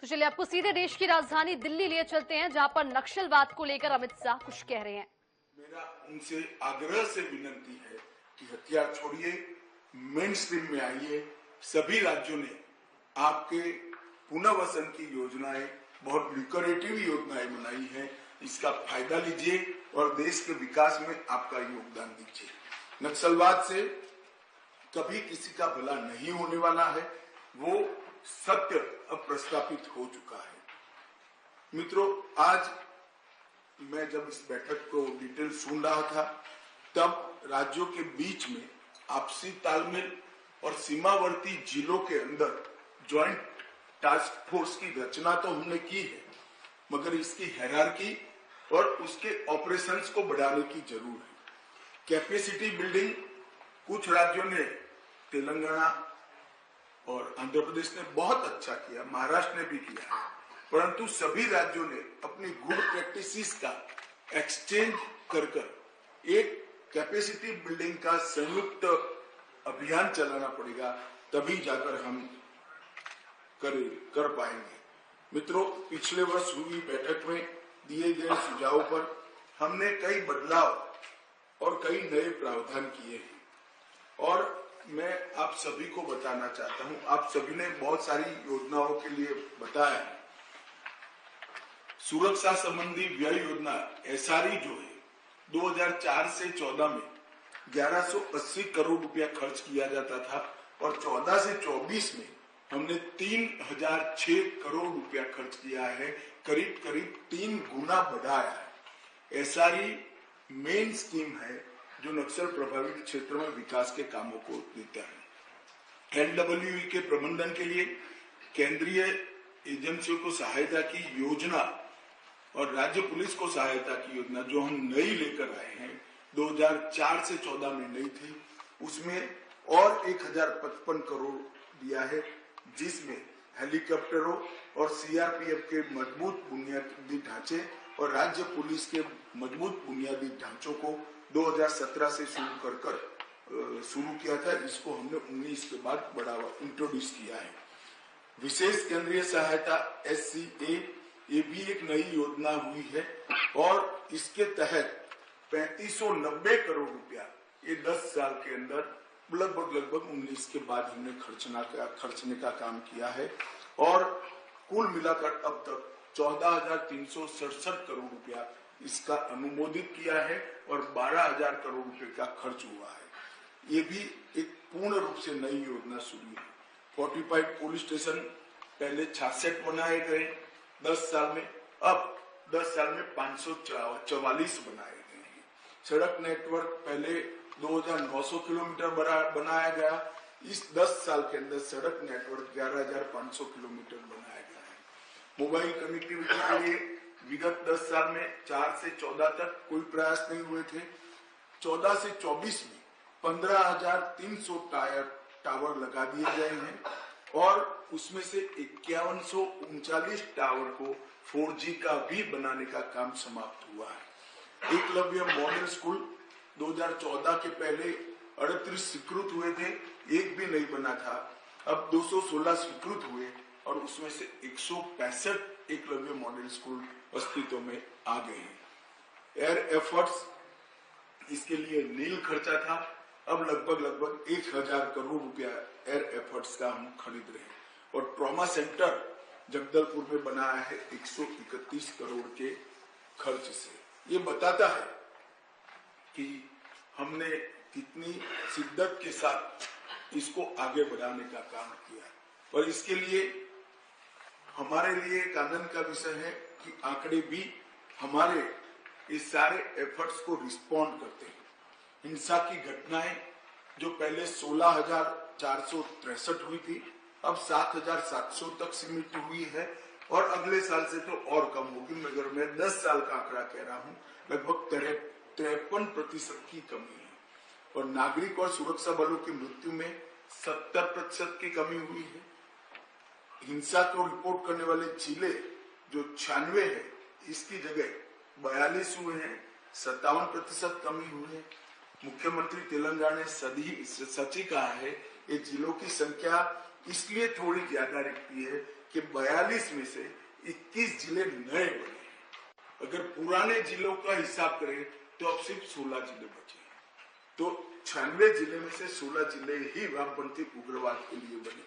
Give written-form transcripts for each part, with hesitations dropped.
तो चलिए आपको सीधे देश की राजधानी दिल्ली लिए चलते हैं, जहां पर नक्सलवाद को लेकर अमित शाह कुछ कह रहे हैं। मेरा उनसे आग्रह से विनती है कि हथियार छोड़िए, मेन स्ट्रीम में आइए। सभी राज्यों ने आपके पुनर्वसन की योजनाएं, बहुत लुक्रेटिव योजनाएं बनाई है, इसका फायदा लीजिए और देश के विकास में आपका योगदान दीजिए। नक्सलवाद से कभी किसी का भला नहीं होने वाला है, वो सत्य अब प्रस्थापित हो चुका है। मित्रों, आज मैं जब इस बैठक को डिटेल सुन रहा था, तब राज्यों के बीच में आपसी तालमेल और सीमावर्ती जिलों के अंदर ज्वाइंट टास्क फोर्स की रचना तो हमने की है, मगर इसकी हायरार्की और उसके ऑपरेशंस को बढ़ाने की जरूरत है। कैपेसिटी बिल्डिंग कुछ राज्यों ने, तेलंगाना और आंध्र प्रदेश ने बहुत अच्छा किया, महाराष्ट्र ने भी किया, परंतु सभी राज्यों ने अपनी गुड प्रैक्टिसेस का एक्सचेंज कर एक कैपेसिटी बिल्डिंग का संयुक्त अभियान चलाना पड़ेगा, तभी जाकर हम कर पाएंगे। मित्रों, पिछले वर्ष हुई बैठक में दिए गए सुझावों पर हमने कई बदलाव और कई नए प्रावधान किए हैं और मैं आप सभी को बताना चाहता हूं। आप सभी ने बहुत सारी योजनाओं के लिए बताया। सुरक्षा संबंधी व्यय योजना एसआरई जो है, 2004 से 14 में 1180 करोड़ रुपया खर्च किया जाता था और 14 से 24 में हमने 3006 करोड़ रुपया खर्च किया है, करीब करीब 3 गुना बढ़ाया है। एसआरई मेन स्कीम है जो नक्सल प्रभावित क्षेत्र में विकास के कामों को देता है। एलडब्ल्यूई के प्रबंधन के लिए केंद्रीय एजेंसियों को सहायता की योजना और राज्य पुलिस को सहायता की योजना जो हम नई लेकर आए हैं, 2004 से 14 में नई थी, उसमें और 1055 करोड़ दिया है, जिसमें हेलीकॉप्टरों और सीआरपीएफ के मजबूत बुनियादी ढांचे और राज्य पुलिस के मजबूत बुनियादी ढांचों को 2017 से शुरू किया था। इसको हमने 19 के बाद बढ़ावा इंट्रोड्यूस किया है। विशेष केंद्रीय सहायता SCA, ये भी एक नई योजना हुई है और इसके तहत 3590 करोड़ रुपया ये 10 साल के अंदर लगभग 19 के बाद हमने खर्चने का काम किया है और कुल मिलाकर अब तक 14,367 करोड़ रुपया इसका अनुमोदित किया है और 12,000 करोड़ रुपए का खर्च हुआ है। ये भी एक पूर्ण रूप से नई योजना शुरू है। फोर्टिफाइड पुलिस स्टेशन पहले 66 बनाए गए 10 साल में, अब 10 साल में 544 बनाए गए हैं। सड़क नेटवर्क पहले 2,900 किलोमीटर बनाया गया, इस 10 साल के अंदर सड़क नेटवर्क 11,500 किलोमीटर बनाया गया है। मोबाइल कनेक्टिविटी के लिए विगत 10 साल में 4 से 14 तक कोई प्रयास नहीं हुए थे। 14 से 24 में 15,300 टावर लगा दिए गए हैं और उसमें से 5139 टावर को 4G का भी बनाने का काम समाप्त हुआ है। एकलव्य मॉडल स्कूल 2014 के पहले 38 स्वीकृत हुए थे, एक भी नहीं बना था, अब 216 स्वीकृत हुए और उसमें से 165 एकलव्य मॉडल स्कूल अस्तित्व में आ गए हैं। एयर एफर्ट्स, इसके लिए नील खर्चा था, अब लगभग 1000 करोड़ रुपया एयर एफर्ट्स का हम खरीद रहे हैं और ट्रॉमा सेंटर जगदलपुर में बनाया है 131 करोड़ के खर्च से। ये बताता है कि हमने कितनी शिद्दत के साथ इसको आगे बढ़ाने का काम किया और इसके लिए हमारे लिए एक आनंद का विषय है कि आंकड़े भी हमारे इस सारे एफर्ट्स को रिस्पॉन्ड करते हैं। हिंसा की घटनाएं जो पहले 16,463 हुई थी, अब 7,700 तक सीमित हुई है और अगले साल से तो और कम होगी, मगर मैं 10 साल का आंकड़ा कह रहा हूं, लगभग 53% की कमी है और नागरिक और सुरक्षा बलों की मृत्यु में 70% की कमी हुई है। हिंसा को रिपोर्ट करने वाले जिले जो 96 है, इसकी जगह 42 हुए हैं, 57% कमी हुई है। मुख्यमंत्री तेलंगाना ने सच ही कहा है, ये जिलों की संख्या इसलिए थोड़ी ज्यादा रखती है कि 42 में से 21 जिले नए बने। अगर पुराने जिलों का हिसाब करें तो अब सिर्फ 16 जिले बचे हैं। तो 96 जिले में से 16 जिले ही वामपंथी उग्रवाद के लिए बने।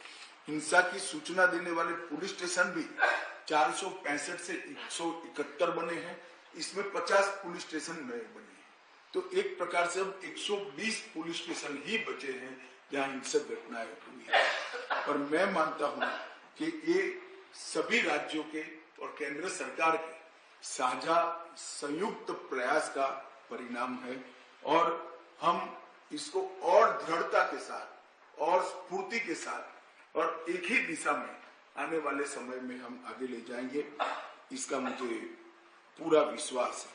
हिंसा की सूचना देने वाले पुलिस स्टेशन भी 465 से 171 बने हैं। इसमें 50 पुलिस स्टेशन नए बने हैं। तो एक प्रकार से अब 120 पुलिस स्टेशन ही बचे हैं जहां हिंसक घटनाएं हुई है। और मैं मानता हूं कि ये सभी राज्यों के और केंद्र सरकार के साझा संयुक्त प्रयास का परिणाम है और हम इसको और दृढ़ता के साथ और स्फूर्ति के साथ और एक ही दिशा में आने वाले समय में हम आगे ले जाएंगे, इसका मुझे पूरा विश्वास है।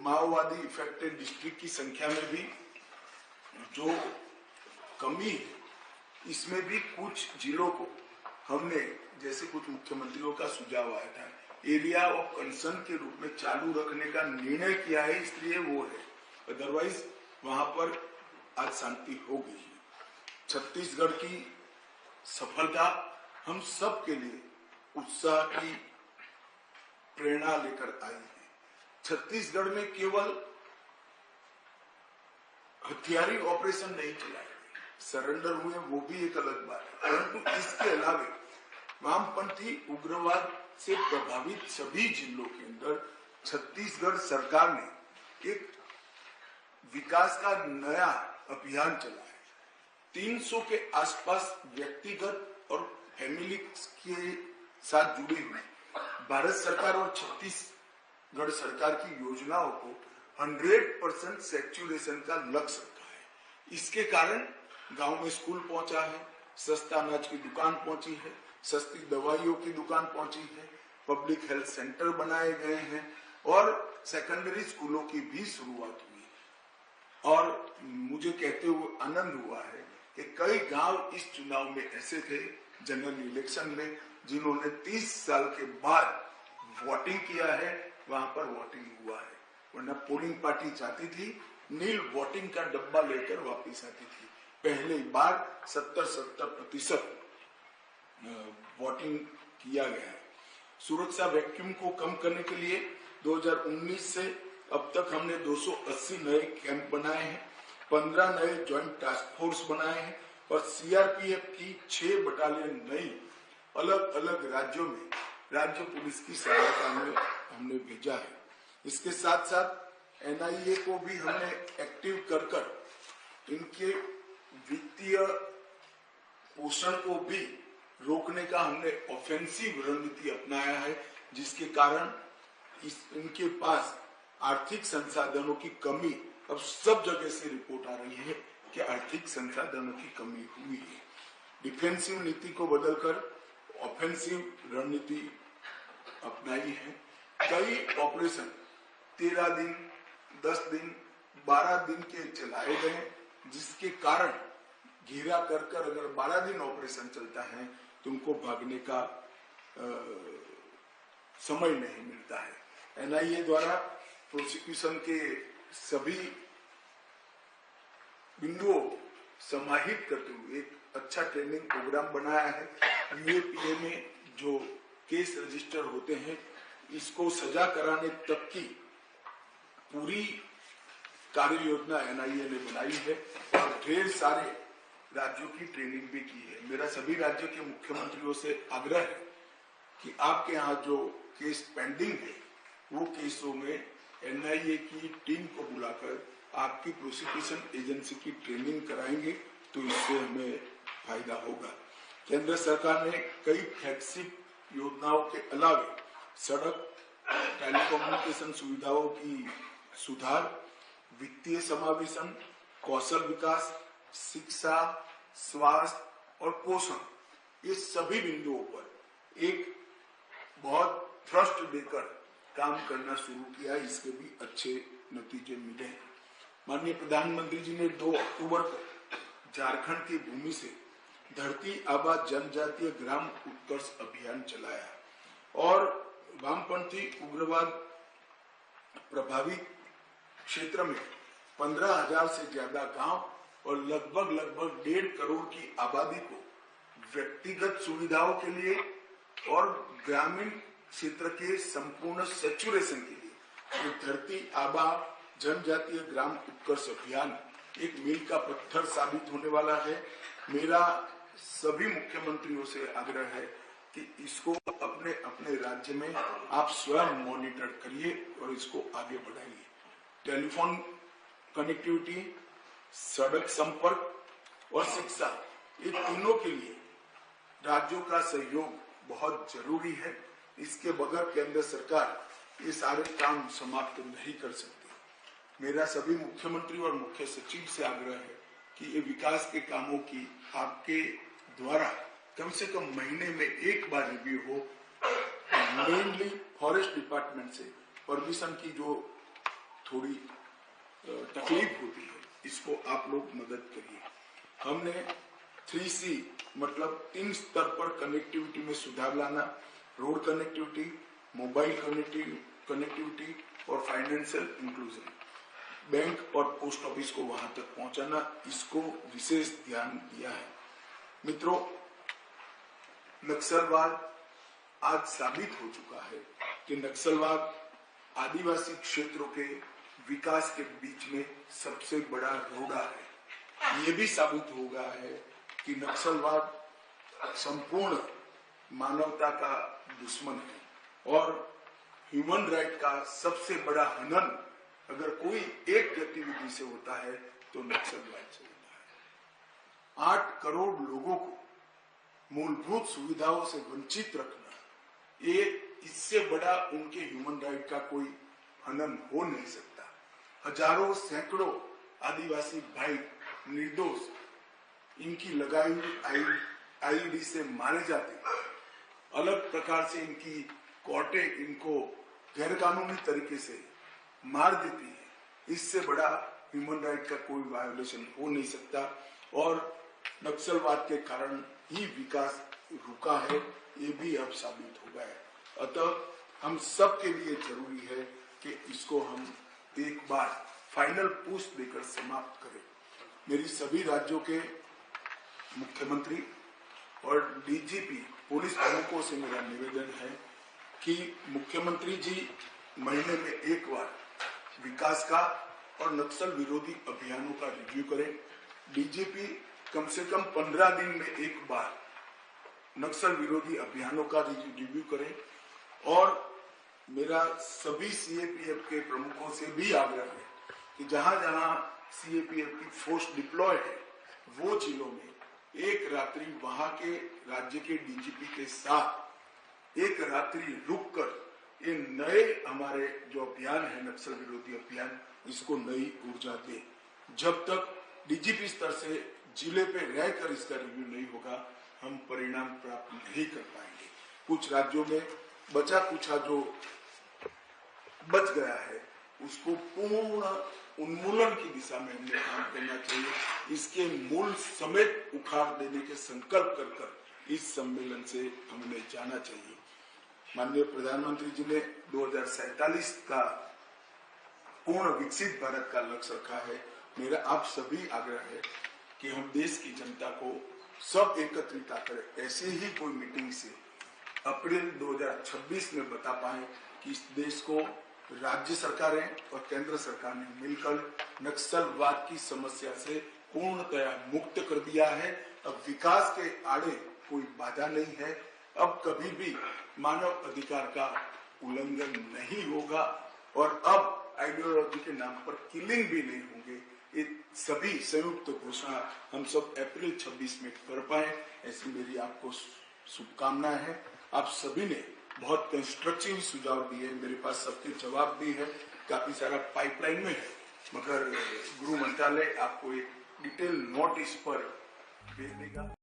माओवादी इफेक्टेड डिस्ट्रिक्ट की संख्या में भी जो कमी है, इसमें भी कुछ जिलों को हमने, जैसे कुछ मुख्यमंत्रियों का सुझाव आया था, एरिया ऑफ कंसर्न के रूप में चालू रखने का निर्णय किया है, इसलिए वो है। अदरवाइज वहां पर आज शांति हो गई है। छत्तीसगढ़ की सफलता हम सब के लिए उत्साह की प्रेरणा लेकर आई है। छत्तीसगढ़ में केवल हथियारी ऑपरेशन नहीं चलाए, सरेंडर हुए वो भी एक अलग बात है, परंतु इसके अलावा वामपंथी उग्रवाद से प्रभावित सभी जिलों के अंदर छत्तीसगढ़ सरकार ने एक विकास का नया अभियान चलाया है। 300 के आसपास व्यक्तिगत और फैमिली के साथ जुड़ी हुई भारत सरकार और छत्तीसगढ़ सरकार की योजनाओं को 100% सैचुरेशन का लक्ष्य रखा है। इसके कारण गांव में स्कूल पहुंचा है, सस्ता अनाज की दुकान पहुंची है, सस्ती दवाइयों की दुकान पहुंची है, पब्लिक हेल्थ सेंटर बनाए गए हैं और सेकेंडरी स्कूलों की भी शुरुआत हुई। और मुझे कहते हुए आनंद हुआ है कि कई गांव इस चुनाव में ऐसे थे जनरल इलेक्शन में जिन्होंने 30 साल के बाद वोटिंग किया है, वहां पर वोटिंग हुआ है। वरना पोलिंग पार्टी जाती थी, नील वोटिंग का डब्बा लेकर वापस आती थी। पहली बार 70% वोटिंग किया गया है। सुरक्षा वैक्यूम को कम करने के लिए 2019 से अब तक हमने 280 नए कैंप बनाए हैं, 15 नए ज्वाइंट टास्क फोर्स बनाए हैं और सीआरपीएफ की 6 बटालियन नई अलग अलग राज्यों में राज्य पुलिस की सहायता में हमने भेजा है। इसके साथ साथ एनआईए को भी हमने एक्टिव कर इनके वित्तीय पोषण को भी रोकने का हमने ऑफेंसिव रणनीति अपनाया है, जिसके कारण इनके पास आर्थिक संसाधनों की कमी, अब सब जगह से रिपोर्ट आ रही है कि आर्थिक संसाधनों की कमी हुई है। डिफेंसिव नीति को बदलकर ऑफेंसिव रणनीति अपनाई है। कई ऑपरेशन 13 दिन, 10 दिन, 12 दिन के चलाए गए, जिसके कारण घेरा कर अगर 12 दिन ऑपरेशन चलता है तो उनको भागने का समय नहीं मिलता है। एनआईए द्वारा प्रोसिक्यूशन के सभी बिंदुओं समाहित करते हुए एक अच्छा ट्रेनिंग प्रोग्राम बनाया है। यूएपीए में जो केस रजिस्टर होते हैं, इसको सजा कराने तक की पूरी कार्य योजना एनआईए ने बनाई है और ढेर सारे राज्यों की ट्रेनिंग भी की है। मेरा सभी राज्यों के मुख्यमंत्रियों से आग्रह है कि आपके यहाँ जो केस पेंडिंग है, वो केसों में एनआईए की टीम को बुलाकर आपकी प्रोसिक्यूशन एजेंसी की ट्रेनिंग कराएंगे तो इससे हमें फायदा होगा। केंद्र सरकार ने कई फ्लैगशिप योजनाओं के अलावा सड़क, टेलीकम्युनिकेशन सुविधाओं की सुधार, वित्तीय समावेशन, कौशल विकास, शिक्षा, स्वास्थ्य और पोषण, ये सभी बिंदुओं पर एक बहुत थ्रस्ट देकर काम करना शुरू किया। इसके भी अच्छे नतीजे मिले हैं। माननीय प्रधानमंत्री जी ने 2 अक्टूबर को झारखंड की भूमि से धरती आबा जनजातीय ग्राम उत्कर्ष अभियान चलाया और वामपंथी उग्रवाद प्रभावित क्षेत्र में 15,000 से ज्यादा गांव और लगभग 1.5 करोड़ की आबादी को व्यक्तिगत सुविधाओं के लिए और ग्रामीण क्षेत्र के संपूर्ण सैचुरेशन के लिए ये धरती आबा जनजातीय ग्राम उत्कर्ष अभियान एक मील का पत्थर साबित होने वाला है। मेरा सभी मुख्यमंत्रियों से आग्रह है कि इसको अपने अपने राज्य में आप स्वयं मॉनिटर करिए और इसको आगे बढ़ाइए। टेलीफोन कनेक्टिविटी, सड़क संपर्क और शिक्षा, ये तीनों के लिए राज्यों का सहयोग बहुत जरूरी है। इसके बगैर केंद्र सरकार ये सारे काम समाप्त नहीं कर सकती। मेरा सभी मुख्यमंत्री और मुख्य सचिव से आग्रह है कि ये विकास के कामों की आपके द्वारा कम से कम महीने में एक बार रिव्यू हो। मेनली फॉरेस्ट डिपार्टमेंट से परमिशन की जो थोड़ी तकलीफ होती है, इसको आप लोग मदद करिए। हमने 3C मतलब 3 स्तर पर कनेक्टिविटी में सुधार लाना, रोड कनेक्टिविटी, मोबाइल कनेक्टिविटी और फाइनेंशियल इंक्लूजन, बैंक और पोस्ट ऑफिस को वहां तक पहुंचाना, इसको विशेष ध्यान दिया है। मित्रों, नक्सलवाद आज साबित हो चुका है कि नक्सलवाद आदिवासी क्षेत्रों के विकास के बीच में सबसे बड़ा रोड़ा है। ये भी साबित हो गया है कि नक्सलवाद संपूर्ण मानवता का दुश्मन है और ह्यूमन राइट का सबसे बड़ा हनन अगर कोई एक गतिविधि से होता है तो नक्सलवाद से होता है। 8 करोड़ लोगों को मूलभूत सुविधाओं से वंचित रखना, ये इससे बड़ा उनके ह्यूमन राइट का कोई हनन हो नहीं सकता। हजारों सैकड़ों आदिवासी भाई निर्दोष इनकी लगाई हुई आईडी से मारे जाते, अलग प्रकार से इनकी कोर्टें इनको गैरकानूनी तरीके से मार देती है। इससे बड़ा ह्यूमन राइट का कोई वायोलेशन हो नहीं सकता और नक्सलवाद के कारण ही विकास रुका है, ये भी अब साबित हो गया है। अतः हम सब के लिए जरूरी है कि इसको हम एक बार फाइनल पुश देकर समाप्त करें। मेरी सभी राज्यों के मुख्यमंत्री और डीजीपी पुलिस प्रमुखों से मेरा निवेदन है कि मुख्यमंत्री जी महीने में एक बार विकास का और नक्सल विरोधी अभियानों का रिव्यू करें। डीजीपी कम से कम 15 दिन में एक बार नक्सल विरोधी अभियानों का रिव्यू करें और मेरा सभी सीएपीएफ के प्रमुखों से भी आग्रह है कि जहां जहां सीएपीएफ की फोर्स डिप्लॉय है वो जिलों में एक रात्रि वहां के राज्य के डीजीपी के साथ एक रात्रि रुककर ये नए हमारे जो अभियान है नक्सल विरोधी अभियान, इसको नई ऊर्जा दे। जब तक डीजीपी स्तर से जिले पे रहकर इसका रिव्यू नहीं होगा हम परिणाम प्राप्त नहीं कर पाएंगे। कुछ राज्यों में बचा कुछा जो बच गया है उसको पूर्ण उन्मूलन की दिशा में हमने काम करना चाहिए। इसके मूल समेत उखाड़ देने के संकल्प कर इस सम्मेलन से हमें जाना चाहिए। माननीय प्रधानमंत्री जी ने 2047 का पूर्ण विकसित भारत का लक्ष्य रखा है। मेरा आप सभी आग्रह है कि हम देश की जनता को सब एकत्रित करें। ऐसे ही कोई मीटिंग से अप्रैल 2026 में बता पाए कि इस देश को राज्य सरकारें और केंद्र सरकार ने मिलकर नक्सलवाद की समस्या से पूर्णतया मुक्त कर दिया है। अब विकास के आड़े कोई बाधा नहीं है। अब कभी भी मानव अधिकार का उल्लंघन नहीं होगा और अब आइडियोलॉजी के नाम पर किलिंग भी नहीं होंगे। ये सभी संयुक्त घोषणा हम सब अप्रैल 26 में कर पाए, ऐसी मेरी आपको शुभकामनाएं हैं। आप सभी ने बहुत कंस्ट्रक्टिव सुझाव दिए, मेरे पास सबके जवाब भी है, काफी सारा पाइपलाइन में है, मगर गृह मंत्रालय आपको एक डिटेल नोट इस पर भेज देगा।